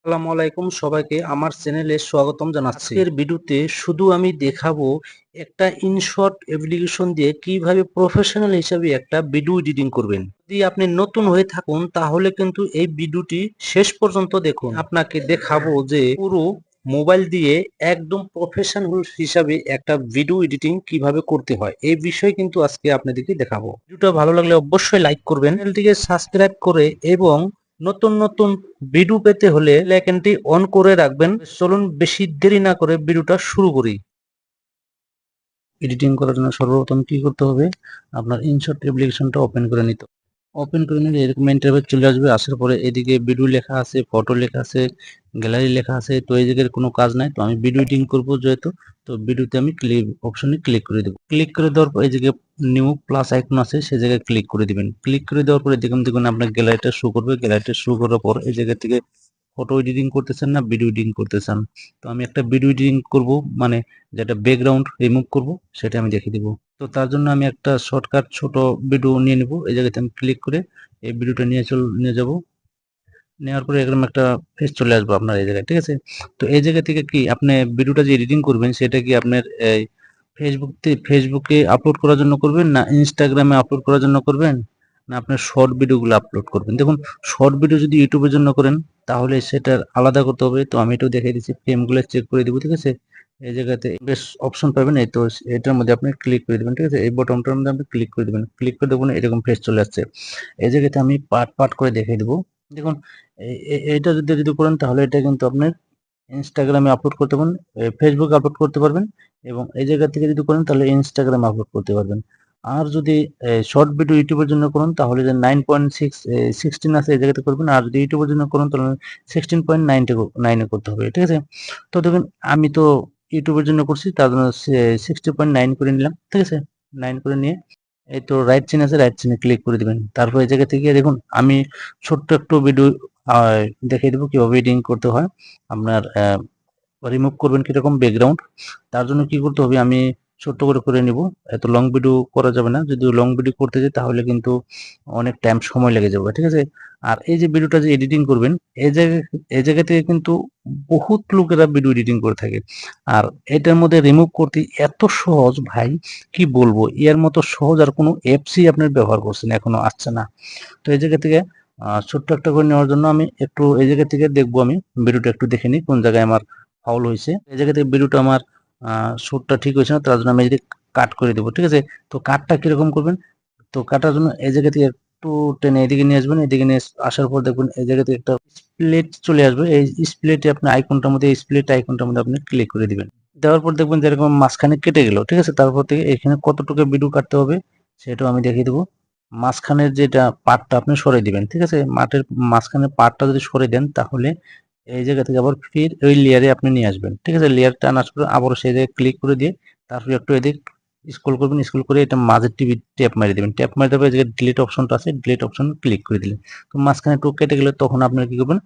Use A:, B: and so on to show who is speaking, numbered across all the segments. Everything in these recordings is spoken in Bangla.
A: আসসালামু আলাইকুম সবাইকে আমার চ্যানেলে স্বাগতম জানাচ্ছি। আজকের ভিডিওতে শুধু আমি দেখাবো একটা ইনশট অ্যাপ্লিকেশন দিয়ে কিভাবে প্রফেশনাল হিসেবে একটা ভিডিও এডিটিং করবেন। যদি আপনি নতুন হয়ে থাকুন তাহলে কিন্তু এই ভিডিওটি শেষ পর্যন্ত দেখুন। আপনাকে দেখাবো যে পুরো মোবাইল দিয়ে একদম প্রফেশনাল হিসাবে একটা ভিডিও এডিটিং কিভাবে করতে হয় এই বিষয়ে কিন্তু আজকে আপনাদেরকে দেখাবো। ভিডিওটা ভালো লাগলে অবশ্যই লাইক করবেন, চ্যানেলটিকে সাবস্ক্রাইব করে এবং নতুন নতুন ভিডিও পেতে হলে বেল আইকনটি অন করে রাখবেন। চলুন বেশি দেরি না করে ভিডিওটা শুরু করি। এডিটিং করার জন্য সর্বপ্রথম কি করতে হবে, আপনার ইনশট অ্যাপ্লিকেশনটা ওপেন করে নিতে হবে। ওপেন করে নিলে এরকম ইন্টারফেস চলে আসবে। আসার পরে এদিকে ভিডিও লেখা আছে, ফটো লেখা আছে, গ্যালারি লেখা আছে। তো এই জায়গায় কোনো কাজ নাই, তো আমি ভিডিও এডিটিং করবো যেহেতু, তো ভিডিওতে আমি অপশনে ক্লিক করে দেবো। ক্লিক করে দেওয়ার পর এই জায়গায় নিউ প্লাস আইকন আছে, সেই জায়গায় ক্লিক করে দিবেন। ক্লিক করে দেওয়ার পরে দেখুন আপনার গ্যালারিটা শো করবে। গ্যালারিটা শো করার পর এই জায়গা থেকে ফটো এডিটিং করতেছেন না ভিডিও এডিটিং করতেছেন, তো আমি একটা ভিডিও এডিটিং করব, মানে যেটা ব্যাকগ্রাউন্ড রিমুভ করব সেটা আমি দেখিয়ে দিব। তো তার জন্য আমি একটা শর্টকাট ছোট ভিডিও নিয়ে নেব। এই জায়গাতে আমি ক্লিক করে এই ভিডিওটা নিয়ে যাব। নেওয়ার পরে এরকম একটা ফেস চলে আসবে আপনার এই জায়গায়, ঠিক আছে। তো এই জায়গা থেকে কি আপনি ভিডিওটা যে এডিটিং করবেন সেটা কি আপনার এই ফেসবুকে আপলোড করার জন্য করবেন, না ইনস্টাগ্রামে আপলোড করার জন্য করবেন, না আপনার শর্ট ভিডিওগুলো আপলোড করবেন। দেখুন, শর্ট ভিডিও যদি ইউটিউবের জন্য করেন তাহলে সেটার আলাদা করতে হবে। তো আমি এটাও দেখিয়ে দিচ্ছি, ফ্রেমগুলো চেক করে দিব, ঠিক আছে। এই জায়গাতে বেশ অপশন পাবেন, এই তো এটার মধ্যে আপনি ক্লিক করে দেবেন, ঠিক আছে। এই বটনটার মধ্যে আপনি ক্লিক করে দেবেন। ক্লিক করে দেখুন এরকম ফেস চলে আসছে। এই জায়গাতে আমি পার্ট পার্ট করে দেখিয়ে দেবো। দেখুন, এইটা যদি করেন তাহলে এটা কিন্তু আপনার ইনস্টাগ্রামে আপলোড করতে পারবেন, ফেসবুকে আপলোড করতে পারবেন, এবং এই জায়গা থেকে যদি করেন তাহলে ইনস্টাগ্রামে আপলোড করতে পারবেন। আর যদি শর্ট ভিডিও ইউটিউবের জন্য করুন তাহলে যে 9.16 আছে এই জায়গাতে করবেন। আর যদি ইউটিউবের জন্য করুন তাহলে 16.9 করতে হবে, ঠিক আছে। তো দেখুন, আমি তো ইউটিউবের জন্য করছি, তার জন্য 60.9 করে নিলাম, ঠিক আছে। 9 করে নিয়ে এই তো রাইট চিহ্ন আছে, রাইট চিহ্নে ক্লিক করে দিবেন। তারপর এই জায়গা থেকে দেখুন আমি ছোট্ট একটু ভিডিও দেখিয়ে দেবো কিভাবে এডিটিং করতে হয়। আপনার রিমুভ করবেন কিরকম ব্যাকগ্রাউন্ড, তার জন্য কি করতে হবে আমি ছোট্ট করে নিব। এত লং ভিডিও করা যাবে না, যদি লং ভিডিও করতে যাই তাহলে কিন্তু অনেক টাইম সময় লেগে যাবে, ঠিক আছে। আর এই যে ভিডিওটা যে এডিটিং করবেন এই জায়গা থেকে কিন্তু বহুত লোকেরা ভিডিও এডিটিং করে থাকে। আর এটার মধ্যে রিমুভ করতে এত সহজ ভাই, কি বলবো, এর মতো সহজ আর কোনো অ্যাপসই আপনার ব্যবহার করছেন এখনো আসছে না। তো এই জায়গা থেকে ছোট্ট একটা করে নেওয়ার জন্য আমি একটু এই জায়গা থেকে দেখবো, আমি ভিডিওটা একটু দেখে নিই কোন জায়গায় আমার ফাউল হয়েছে। এই জায়গা থেকে ভিডিওটা আমার শুটটা ঠিক হয়েছে না, তার জন্য আমি যদি কাট করে দেবো, ঠিক আছে। তো কাটটা কিরকম করবেন, তো কাটার জন্য এই জায়গা থেকে একটু টেনে এদিকে নিয়ে আসবেন। এদিকে নিয়ে আসার পর দেখবেন এই জায়গা থেকে একটা স্প্লিট চলে আসবে। এই স্প্লিটে আপনি আইকনটার মধ্যে স্প্লিট আইকনটার মধ্যে আপনি ক্লিক করে দিবেন। দেওয়ার পর দেখবেন যেরকম মাঝখানে কেটে গেল, ঠিক আছে। তারপর থেকে এখানে কতটুকু ভিডিও কাটতে হবে সেটাও আমি দেখিয়ে দেবো। মাঝখানের যেটা পার্টটা আপনি সরিয়ে দিবেন, ঠিক আছে। মাঝখানের পার্টটা যদি সরিয়ে দেন তাহলে এই জায়গা থেকে আবার ফির ওই লেয়ারে আপনি নিয়ে আসবেন, ঠিক আছে। লেয়ারটা আনার পর আবার সেই জায়গায় ক্লিক করে দিয়ে তারপর একটু এদিক স্ক্রল করবেন। স্ক্রল করে এটা মাঝের টিভি ট্যাপ মারি দেবেন। ট্যাপ মারি দেওয়ার পর যে ডিলিট অপশনটা আছে, ডিলিট অপশন ক্লিক করে দিলেন। তো মাঝখানে টুক কেটে গেলে তখন আপনার কি করবেন,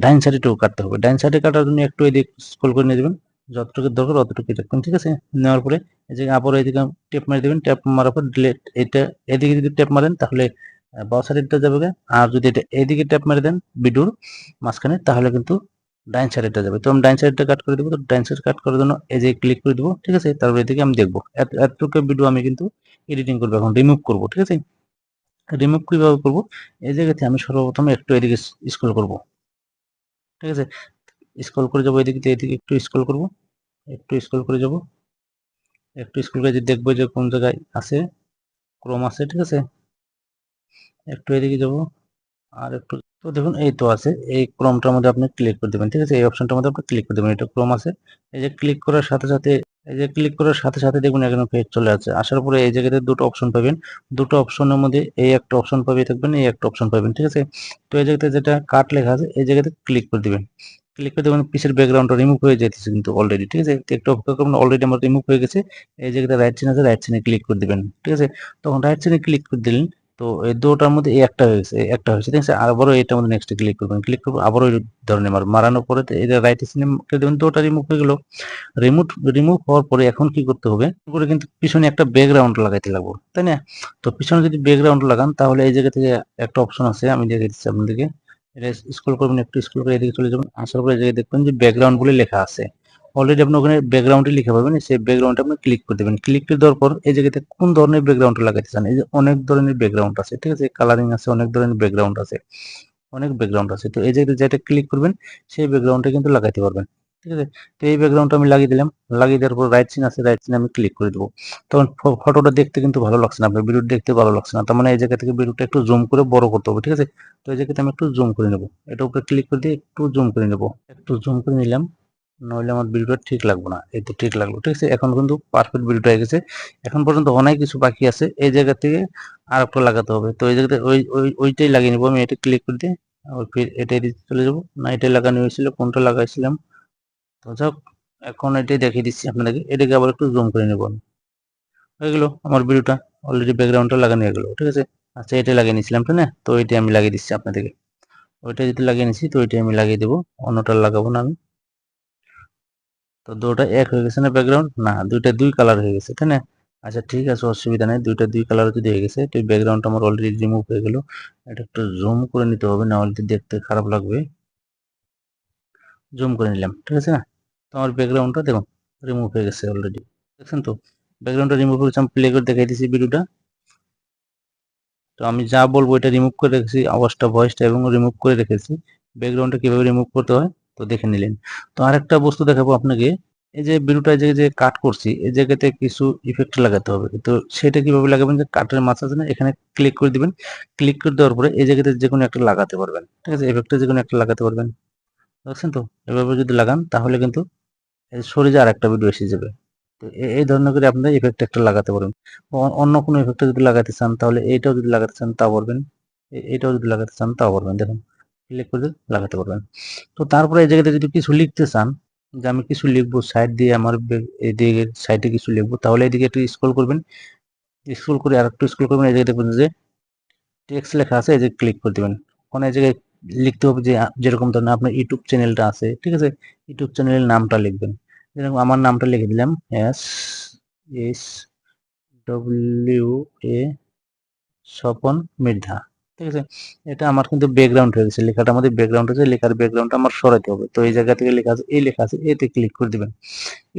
A: ডাইন সাইডে টুক কাটতে হবে। ডাইন সাইডে কাটার জন্য একটু এদিক স্ক্রল করে নিয়ে দেবেন, যতটুকু দরকার অতটুকু রাখবেন, ঠিক আছে। নেওয়ার পরে এই যে আবার এদিকে ট্যাপ মারি দেবেন। ট্যাপ মারার পর ডিলিট, এটা এদিকে যদি ট্যাপ মারেন তাহলে বাম সাইডটা যাবে, আর যদি এটা এদিকে ট্যাপ মারি দেন ভিডিওর মাঝখানে তাহলে কিন্তু ডাইন সাইডটা যাবে। তো আমি ডাইন সাইডটা কাট করে দেবো। তো ডাইন সাইড কাট করার জন্য এই যে ক্লিক করে দেবো, ঠিক আছে। তারপর এদিকে আমি দেখবো এতটুকু ভিডিও আমি কিন্তু এডিটিং করবো, এখন রিমুভ করবো, ঠিক আছে। রিমুভ কিভাবে করবো, এই জায়গাতে আমি সর্বপ্রথম একটু এদিকে স্ক্রল করবো, ঠিক আছে। স্ক্রল করে যাবো এদিকে, এদিকে একটু স্ক্রল করবো, একটু স্ক্রল করে যাবো, একটু স্ক্রল করে দেখবো যে কোন জায়গায় আছে ক্রোম আছে, ঠিক আছে। একটু এদিকে যাবো আর একটু, তো দেখুন এই তো আছে। এই ক্রমটার মধ্যে আপনি ক্লিক করে দেবেন, ঠিক আছে। এই অপশনটার মধ্যে আপনি ক্লিক করে দেবেন, এটা ক্রম আছে। এই যে ক্লিক করার সাথে সাথে দেখুন এখানে পেজ চলে আসছে। আসার পরে এই জায়গাতে দুটো অপশন পাবেন। দুটো অপশনের মধ্যে এই একটা অপশন পাবে থাকবেন, এই একটা অপশন পাবেন, ঠিক আছে। তো এই জায়গাতে যেটা কাট লেখা আছে এই জায়গাতে ক্লিক করে দিবেন। ক্লিক করে দেবেন, পিসের ব্যাকগ্রাউন্ডটা রিমুভ হয়ে যেতেছে কিন্তু অলরেডি, ঠিক আছে। একটু অপেক্ষা করুন, অলরেডি আমার রিমুভ হয়ে গেছে। এই জায়গাতে রাইট চিহ্ন আছে, রাইট চিহ্নে ক্লিক করে দিবেন, ঠিক আছে। তখন রাইট চিহ্নে ক্লিক করে দিলেন, তো এই দুটোর মধ্যে এই একটা হয়েছে, একটা হয়েছে, ঠিক আছে। আবারও এটার মধ্যে নেক্সট ক্লিক করবেন, ক্লিক করবো আবারও এই ধরনের মারানোর পরে এটা রাইট চিহ্নে দেবেন, তো ওটা রিমুভ হয়ে গেল। রিমুভ রিমুভ হওয়ার পরে এখন কি করতে হবে, করে কিন্তু পিছনে একটা ব্যাকগ্রাউন্ড লাগাইতে লাগবো, তাই না। তো পিছনে যদি ব্যাকগ্রাউন্ড লাগান তাহলে এই জায়গা থেকে একটা অপশন আছে, আমি দেখে দিচ্ছি আপনাদেরকে। এটা স্ক্রল করবেন, একটু স্ক্রল করে এদিকে চলে যাবেন, আসার পরে এই জায়গায় দেখবেন যে ব্যাকগ্রাউন্ড বলে লেখা আছে। অলরেডি আপনি ওখানে ব্যাকগ্রাউন্ডে লিখে পাবেন, সেই ব্যাকগ্রাউন্ডে আপনি ক্লিক করে দেবেন। ক্লিক করে দেওয়ার পর এই জায়গাতে কোন ধরনের ব্যাকগ্রাউন্ড লাগাইতে চান, এই যে অনেক ধরনের ব্যাকগ্রাউন্ড আছে, ঠিক আছে, কালারিং আছে, অনেক ধরনের ব্যাকগ্রাউন্ড আছে, অনেক ব্যাকগ্রাউন্ড আছে। তো এই জায়গাতে যেটা ক্লিক করবেন সেই ব্যাকগ্রাউন্ডটা কিন্তু লাগাইতে পারবেন, ঠিক আছে। তো এই ব্যাকগ্রাউন্ডটা আমি লাগিয়ে দিলাম, লাগিয়ে দেওয়ার পর রাইট সিন আছে, রাইট সিনে আমি ক্লিক করে দেবো। তখন ফটোটা দেখতে কিন্তু ভালো লাগছে না, আপনার ভিডিও দেখতে ভালো লাগছে না, তার মানে এই জায়গা থেকে ভিডিওটা একটু জুম করে বড় করতে হবে, ঠিক আছে। তো এই জায়গাতে আমি একটু জুম করে নেবো, এটা উপরে ক্লিক করে দিয়ে একটু জুম করে নেবো, একটু জুম করে নিলাম, নইলে আমার ভিডিওটা ঠিক লাগবে না। এই তো ঠিক লাগলো, ঠিক আছে, এখন কিন্তু পারফেক্ট ভিডিওটা হয়ে গেছে। এখন পর্যন্ত অনেক কিছু বাকি আছে, এই জায়গা থেকে আর একটা লাগাতে হবে। তো এই জায়গাতে ওইটাই লাগিয়ে নেবো আমি, এটা ক্লিক করে দিয়ে ওই ফির এটাই দিতে চলে যাবো। না, এটাই লাগানো হয়েছিল, কোনটা লাগাইছিলাম, তো যাক, এখন এটাই দেখিয়ে দিচ্ছি আপনাদেরকে। এটাকে আবার একটু জুম করে নেবো আমি। হয়ে গেলো আমার ভিডিওটা, অলরেডি ব্যাকগ্রাউন্ডটা লাগানো হয়ে গেলো, ঠিক আছে। আচ্ছা, এটাই লাগিয়ে নিয়েছিলাম তাই না, তো ওইটাই আমি লাগিয়ে দিচ্ছি আপনাদেরকে। ওইটা যদি লাগিয়ে নিচ্ছি তো ওইটাই আমি লাগিয়ে দেবো, অন্যটা লাগাবো না আমি। তো দুটো এক হয়ে গেছে না ব্যাকগ্রাউন্ড, না দুইটা দুই কালার হয়ে গেছে তাই না। আচ্ছা ঠিক আছে, অসুবিধা নেই, দুইটা দুই কালার যদি হয়ে গেছে, তো ব্যাকগ্রাউন্ডটা আমার অলরেডি রিমুভ হয়ে গেল। এটা একটু জুম করে নিতে হবে, না হলে দেখতে খারাপ লাগবে। জুম করে নিলাম, ঠিক আছে না। তো আমার ব্যাকগ্রাউন্ডটা দেখুন রিমুভ হয়ে গেছে অলরেডি, দেখছেন তো। ব্যাকগ্রাউন্ডটা রিমুভ হয়ে গেছে, আমি প্লে করে দেখাই দিচ্ছি ভিডিওটা। তো আমি যা বলবো এটা রিমুভ করে রেখেছি, আওয়াজটা ভয়েসটা এবং রিমুভ করে রেখেছি। ব্যাকগ্রাউন্ডটা কিভাবে রিমুভ করতে হয় তো দেখে নিলেন। তো আরেকটা বস্তু দেখাবো আপনাকে, এই যে ভিডিওটা যে কাট করছি এই জায়গাতে কিছু ইফেক্ট লাগাতে হবে। তো সেটা কিভাবে লাগাবেন, যে কাটের মাঝখানে না এখানে ক্লিক করে দিবেন। ক্লিক করে দেওয়ার পরে এই জায়গাতে যে কোনো একটা লাগাতে পারবেন, ঠিক আছে, ইফেক্টটা যে কোনো একটা লাগাতে পারবেন, বুঝছেন তো। এভাবে যদি লাগান তাহলে কিন্তু এই সরে যায় আরেকটা ভিডিও এসে যাবে। তো এই ধরনের করে আপনারা ইফেক্ট একটা লাগাতে পারবেন। অন্য কোনো ইফেক্ট যদি লাগাতে চান তাহলে এইটাও যদি লাগাতে চান তাও পারবেন, এইটাও যদি লাগাতে চান তাও পারবেন, দেখুন ক্লিক করে লাগাতে পারবেন। তো তারপরে এই জায়গাতে যদি কিছু লিখতে চান, যে আমি কিছু লিখবো সাইড দিয়ে, আমার এদিকে সাইডে কিছু লিখবো, তাহলে এদিকে একটু স্ক্রল করবেন, স্ক্রল করে আর একটু স্ক্রল করবেন, এই জায়গায় দেখবেন যে টেক্সট লেখা আছে, এই যে ক্লিক করে দিবেন। ওখানে এই জায়গায় লিখতে হবে যে যেরকম ধরনের আপনার ইউটিউব চ্যানেলটা আছে, ঠিক আছে, ইউটিউব চ্যানেলের নামটা লিখবেন। যেরকম আমার নামটা লিখে দিলাম, SSWA স্বপন মৃধা, ঠিক আছে। এটা আমার কিন্তু ব্যাকগ্রাউন্ড হয়ে গেছে, লেখাটা আমাদের ব্যাকগ্রাউন্ড হয়েছে, লেখার ব্যাকগ্রাউন্ডটা আমার সরাতে হবে। তো এই জায়গা থেকে লেখা আছে, এই লেখা আছে, এতে ক্লিক করে দিবেন।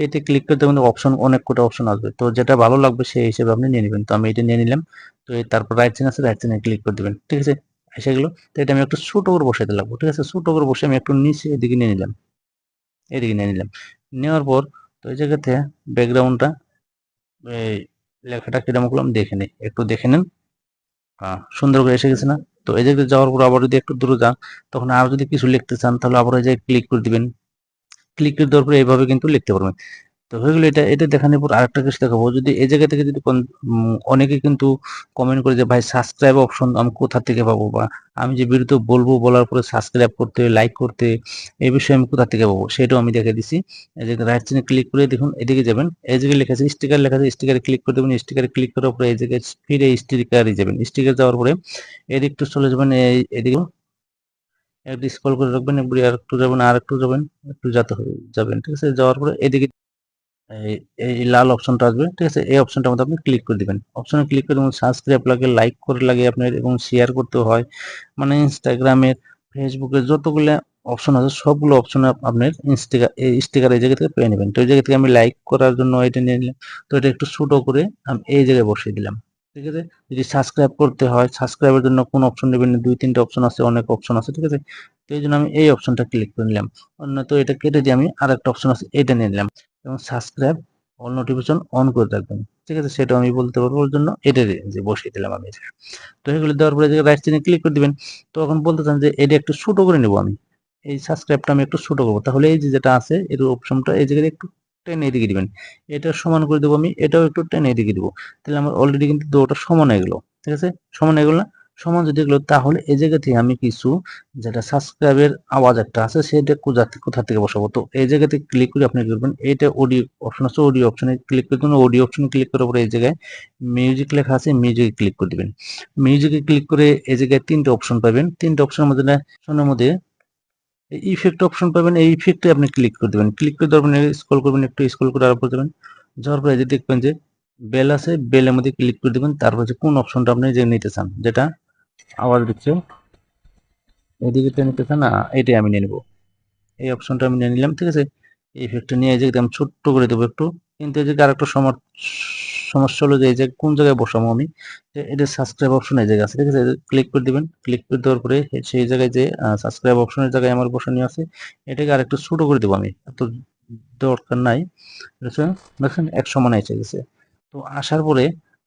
A: এতে ক্লিক করতে কিন্তু অপশন, অনেক কটা অপশন আসবে, তো যেটা ভালো লাগবে সেই হিসেবে আপনি নিয়ে নেবেন। তো আমি এটা নিয়ে নিলাম। তো তারপর রাইট চেন আছে, রাইট চেনে ক্লিক করে দিবেন, ঠিক আছে, এসে গেলো। তো এটা আমি একটু ছোট করে বসাইতে লাগবো, ঠিক আছে, ছোট করে বসে আমি একটু নিচে এদিকে নিয়ে নিলাম, এদিকে নিয়ে নিলাম। নেওয়ার পর তো এই জায়গাতে ব্যাকগ্রাউন্ডটা, এই লেখাটা কিরকম করলাম দেখে নিই, একটু দেখে নেন। সুন্দর করে এসে গেছে না। তো এই জায়গায় যাওয়ার পর আবার যদি একটু দূরে যান, তখন আর যদি কিছু লিখতে চান তাহলে আবার এই জায়গায় ক্লিক করে দিবেন। ক্লিক করে দেওয়ার পরে এইভাবে কিন্তু লিখতে পারবেন। তো হয়ে গেলো এটা। এটা দেখানোর পর আরেকটা কিছু দেখাবো, যদি এই জায়গা থেকে যদি অনেকে কিন্তু কমেন্ট করে যে ভাই সাবস্ক্রাইব অপশন আমি কোথা থেকে পাবো, বা আমি যে ভিডিওতে বলবো বলার পরে সাবস্ক্রাইব করতে, লাইক করতে, এই বিষয়ে আমি কোথা থেকে পাবো সেটাও আমি দেখে দিছি। এই যে রাইট চিহ্নে ক্লিক করে দেখুন এদিকে যাবেন, এই জায়গায় লেখা আছে স্টিকার, লেখা আছে স্টিকারে ক্লিক করে দেবেন। স্টিকারে ক্লিক করার পরে এই জায়গায় ফিরে স্টিকারে যাবেন, স্টিকার যাওয়ার পরে এদিক একটু চলে যাবেন, এদিকে একটু স্ক্রল করে রাখবেন, আর একটু যাবেন, আর একটু যাবেন, একটু যাবেন, ঠিক আছে। যাওয়ার পরে এদিকে এই এই লাল অপশনটা আসবে, ঠিক আছে, এই অপশনটার মধ্যে আপনি ক্লিক করে দিবেন। অপশনে ক্লিক করে সাবস্ক্রাইব লাগে, লাইক করে লাগে আপনার, এবং শেয়ার করতে হয়। মানে ইনস্টাগ্রামের, ফেসবুকের যতগুলো অপশন আছে সবগুলো অপশন আপনার স্টিকার এই জায়গা থেকে পেয়ে নেবেন। তো এই জায়গা থেকে আমি লাইক করার জন্য এটা নিয়ে নিলাম। তো এটা একটু ছোট করে আমি এই জায়গায় বসিয়ে দিলাম, ঠিক আছে। যদি সাবস্ক্রাইব করতে হয়, সাবস্ক্রাইবের জন্য কোন অপশন নেবেন, দুই তিনটা অপশন আছে, অনেক অপশন আছে, ঠিক আছে। তো এই জন্য আমি এই অপশনটা ক্লিক করে নিলাম। অন্য তো এটা কেটে দিয়ে আমি আর একটা অপশন আছে এটা নিয়ে নিলাম, এবং সাবস্ক্রাইব অল নোটিফিকেশন অন করে রাখবেন, ঠিক আছে। সেটা আমি বলতে পারবো, ওর জন্য এটা যে বসিয়ে দিলাম আমি। তো এগুলো দেওয়ার পরে রাইট চিহ্নে ক্লিক করে দিবেন। তো এখন বলতে চান যে এটা একটু ছোট করে নেবো আমি, এই সাবস্ক্রাইবটা আমি একটু ছোট করবো, তাহলে এই যে যেটা আছে এর অপশনটা এই জায়গায় একটু টেনে এদিকে দিবেন। এটা সমান করে দেবো আমি, এটাও একটু টেনে এদিকে দিব। তাহলে আমার অলরেডি কিন্তু দুটো সমান হয়ে গেলো, ঠিক আছে। সমান হয়ে গেল না, সমান যদি এগুলো, তাহলে এই জায়গা থেকে আমি কিছু, যেটা সাবস্ক্রাইবের আওয়াজ একটা আছে সেটা কোথা থেকে বসাবো। তো এই জায়গাতে ক্লিক করে আপনি করবেন, এটা অডিও অপশন আছে, অডিও অপশনে ক্লিক করে দেবেন। অডিও অপশনে ক্লিক করার পরে এই জায়গায় মিউজিক লেখা আছে, মিউজিকে ক্লিক করে দিবেন। মিউজিকে ক্লিক করে এই জায়গায় তিনটে অপশন পাবেন, তিনটে অপশনের মধ্যে ইফেক্ট অপশন পাবেন, এই ইফেক্টে আপনি ক্লিক করে দেবেন। ক্লিক করে দেবেন, স্ক্রল করবেন, একটু স্ক্রল করে আরো যাবেন। যাওয়ার পরে এই যে দেখবেন যে বেল আছে, বেলের মধ্যে ক্লিক করে দেবেন। তারপর যে কোন অপশনটা আপনি যে নিতে চান, যেটা আওয়াজ দিচ্ছে এদিকে টেনে নিতেছে না, এটাই আমি নিয়ে নেবো। এই অপশনটা আমি নিয়ে নিলাম, ঠিক আছে। এই ইফেক্টটা নিয়ে এই যে একদম ছোট্ট করে দেবো একটু। কিন্তু এই যে আরেকটা সমস্যা হলো যে এই যে কোন জায়গায় বসাবো আমি, এটা সাবস্ক্রাইব অপশন এই জায়গায় আছে, ঠিক আছে। ক্লিক করে দিবেন, ক্লিক করে দেওয়ার পরে সেই জায়গায় যে সাবস্ক্রাইব অপশনের জায়গায় আমার বসানো আছে, এটাকে আরেকটু ছোট করে দেবো আমি, এত দরকার নাই। দেখছেন এক সমান এসে গেছে। তো আসার পরে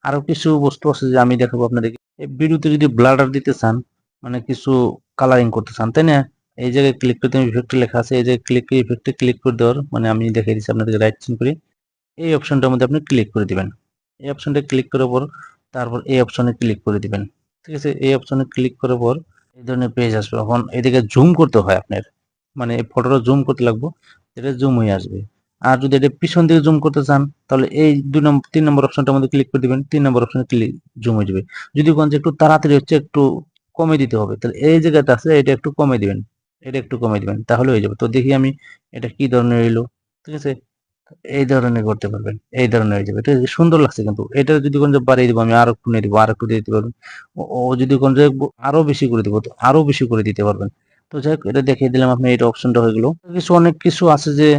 A: আরো কিছু বস্তু আছে যে আমি দেখাবো আপনাদেরকে। এই ভিডিওতে যদি ব্লাডার দিতে চান, মানে কিছু কালারিং করতে চান, তাই না, এই জায়গায় ক্লিক করতে ইফেক্টে লেখা আছে, এই যে ক্লিক ইফেক্টে ক্লিক করে দেওয়ার মানে আমি দেখিয়ে দিচ্ছি আপনাদেরকে, রাইট চিন করে এই অপশনটার মধ্যে আপনি ক্লিক করে দিবেন। এই অপশনটা ক্লিক করার পর তারপর এই অপশনে ক্লিক করে দিবেন, ঠিক আছে। এই অপশনে ক্লিক করার পর এই ধরনের পেজ আসবে। এখন এদিকে জুম করতে হয় আপনার, মানে এই ফটোটা জুম করতে লাগবে, এটা জুম হয়ে আসবে। আর যদি এটা পিছন দিকে জুম করতে চান তাহলে এই 3 নম্বর অপশনটার মধ্যে ক্লিক করে দিবেন, 3 নম্বর অপশনে ক্লিক জুম হয়ে যাবে। যদি কোন যে একটু তাড়াতাড়ি হচ্ছে, একটু কমে দিতে হবে, তাহলে এই জায়গাটা আছে এটা একটু কমে দিবেন, এটা একটু কমে দিবেন, তাহলে হয়ে যাবে। তো দেখি আমি এটা কি ধরনের এলো, ঠিক আছে। এই ধরনের করতে পারবেন, এই ধরনের হয়ে যাবে, ঠিক আছে। সুন্দর লাগছে, কিন্তু এটা যদি কোন যে বাড়িয়ে দিব আমি, আরো একটু নিয়ে দিব, আর একটু দিয়ে দিতে পারবেন। ও যদি কোন যে আরো বেশি করে দিব, তো আরো বেশি করে দিতে পারবেন। তো যাই হোক, এটা দেখিয়ে দিলাম, আপনি এটা অপশনটা হয়ে গেল। অনেক কিছু আছে যে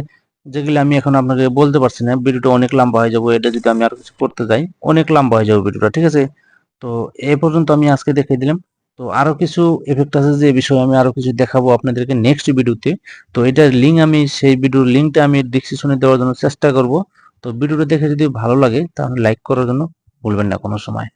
A: যেগুলো আমি এখন আপনাকে বলতে পারছি না, ভিডিওটা অনেক লম্বা হয়ে যাবে। এটা যদি আমি আরো কিছু করতে যাই অনেক লম্বা হয়ে যাবে ভিডিওটা, ঠিক আছে। তো এই পর্যন্ত আমি আজকে দেখিয়ে দিলাম। তো আরো কিছু এফেক্ট আছে যে বিষয়ে আমি আরো কিছু দেখাবো আপনাদেরকে নেক্সট ভিডিওতে। তো এটার লিঙ্ক আমি, সেই ভিডিওর লিঙ্কটা আমি ডিসক্রিপশনে দেওয়ার জন্য চেষ্টা করব। তো ভিডিওটা দেখে যদি ভালো লাগে তাহলে লাইক করার জন্য ভুলবেন না কোনো সময়।